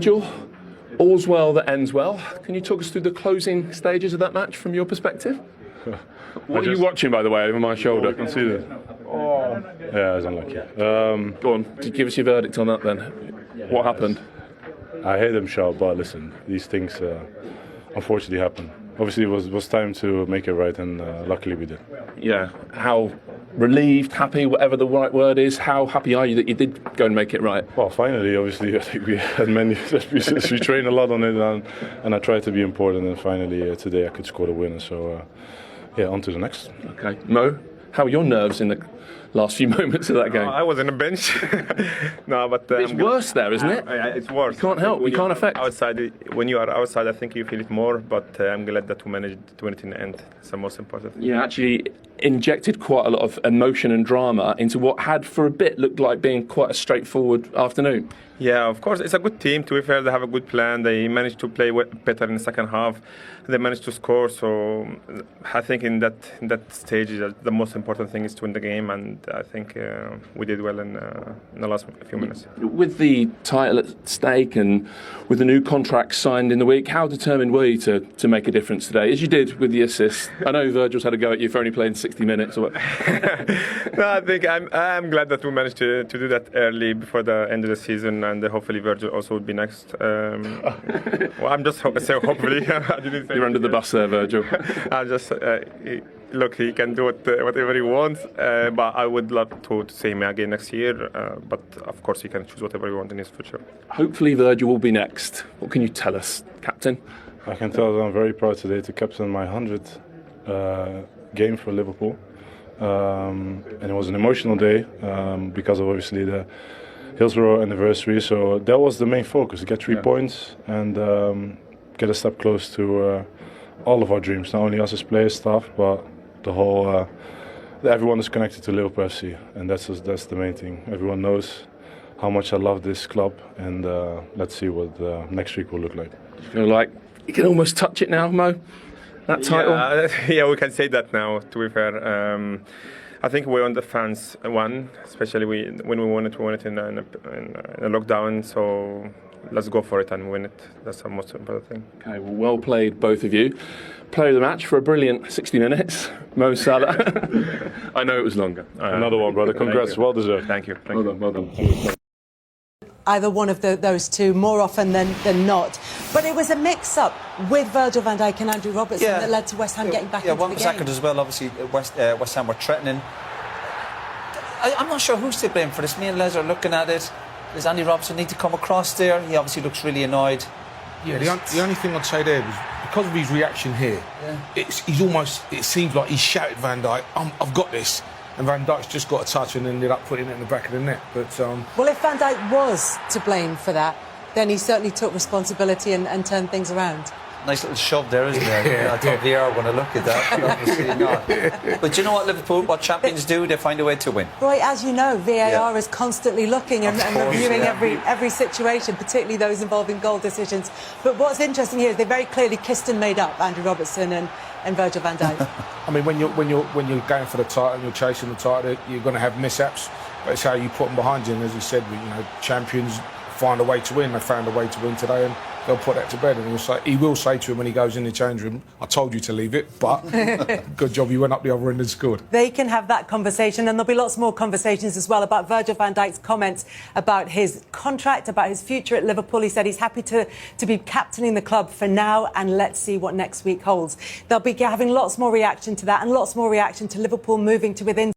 Virgil, all's well that ends well. Can you talk us through the closing stages of that match from your perspective? What are you watching, by the way, over my shoulder? I can see that. Oh. Yeah, it's unlucky. Go on, give us your verdict on that then. What happened? I hate them shout, but listen, these things unfortunately happen. Obviously, it was time to make it right, and luckily we did. Yeah. How relieved, happy, whatever the right word is, how happy are you that you did go and make it right? Well, finally, obviously, I think we had many set pieces. We trained a lot on it, and I tried to be important, and finally today I could score the winner. So, yeah, on to the next. Okay. Mo, how are your nerves in the last few moments of that game? I was on the bench. No, but it's worse there, isn't it? It's worse. You can't help. You can't affect. When you are outside, I think you feel it more. But I'm glad that we managed to win it in the end. It's the most important thing. Yeah, actually injected quite a lot of emotion and drama into what had, for a bit, looked like being quite a straightforward afternoon. Yeah, of course, it's a good team. To be fair, they have a good plan. They managed to play better in the second half. They managed to score. So I think in that stage, the most important thing is to win the game, and I think we did well in the last few minutes. With the title at stake and with the new contract signed in the week, how determined were you to make a difference today, as you did with the assist? I know Virgil's had a go at you for only playing 60 minutes. Or No, I think I'm glad that we managed to do that early before the end of the season, and hopefully Virgil also would be next. Well, I'm just saying hopefully. I didn't say you're under the bus there, Virgil. I just look, he can do whatever he wants, but I would love to see him again next year. But of course, he can choose whatever he wants in his future. Hopefully, Virgil will be next. What can you tell us, Captain? I can tell that I'm very proud today to captain my 100th game for Liverpool. And it was an emotional day because of obviously the Hillsborough anniversary. So that was the main focus: get 3 points and get a step close to all of our dreams. Not only us as players, staff, but the whole. Everyone is connected to Liverpool FC, and that's the main thing. Everyone knows how much I love this club, and let's see what next week will look like. You feel like you can almost touch it now, Mo? That title? Yeah, we can say that now, to be fair. I think we on the fans won, especially when we won it in a lockdown. So let's go for it and win it. That's the most important thing. Okay, well played, both of you. Player of the match for a brilliant 60 minutes, Mo Salah. I know it was longer. Another one, brother. Congrats, well deserved. Thank you. Well done. Either one of those two more often than not. But it was a mix-up with Virgil van Dijk and Andrew Robertson that led to West Ham getting back into the game. Yeah, one was second as well. Obviously, West Ham were threatening. I'm not sure who's to blame for this. Me and Les are looking at it. Does Andy Robertson need to come across there? He obviously looks really annoyed. Yeah, the only thing I'd say there was because of his reaction here, it seems like he shouted Van Dijk, I've got this. And Van Dijk's just got a touch and ended up putting it in the back of the net. But well, if Van Dijk was to blame for that, then he certainly took responsibility and turned things around. Nice little shove there, isn't there? I thought they are going to look at that, but obviously not. But you know what, Liverpool, what champions do, they find a way to win. Roy, as you know, VAR is constantly looking and reviewing every situation, particularly those involving goal decisions. But what's interesting here is they very clearly kissed and made up, Andrew Robertson and Virgil van Dijk. I mean, when you're going for the title and you're chasing the title, you're going to have mishaps. But it's how you put them behind you. And as you said, champions find a way to win. They found a way to win today, and they'll put that to bed. And he will say to him when he goes in the change room, I told you to leave it, but good job you went up the other end and scored. They can have that conversation, and there'll be lots more conversations as well about Virgil van Dijk's comments about his contract, about his future at Liverpool. He said he's happy to be captaining the club for now, and let's see what next week holds. They'll be having lots more reaction to that and lots more reaction to Liverpool moving to within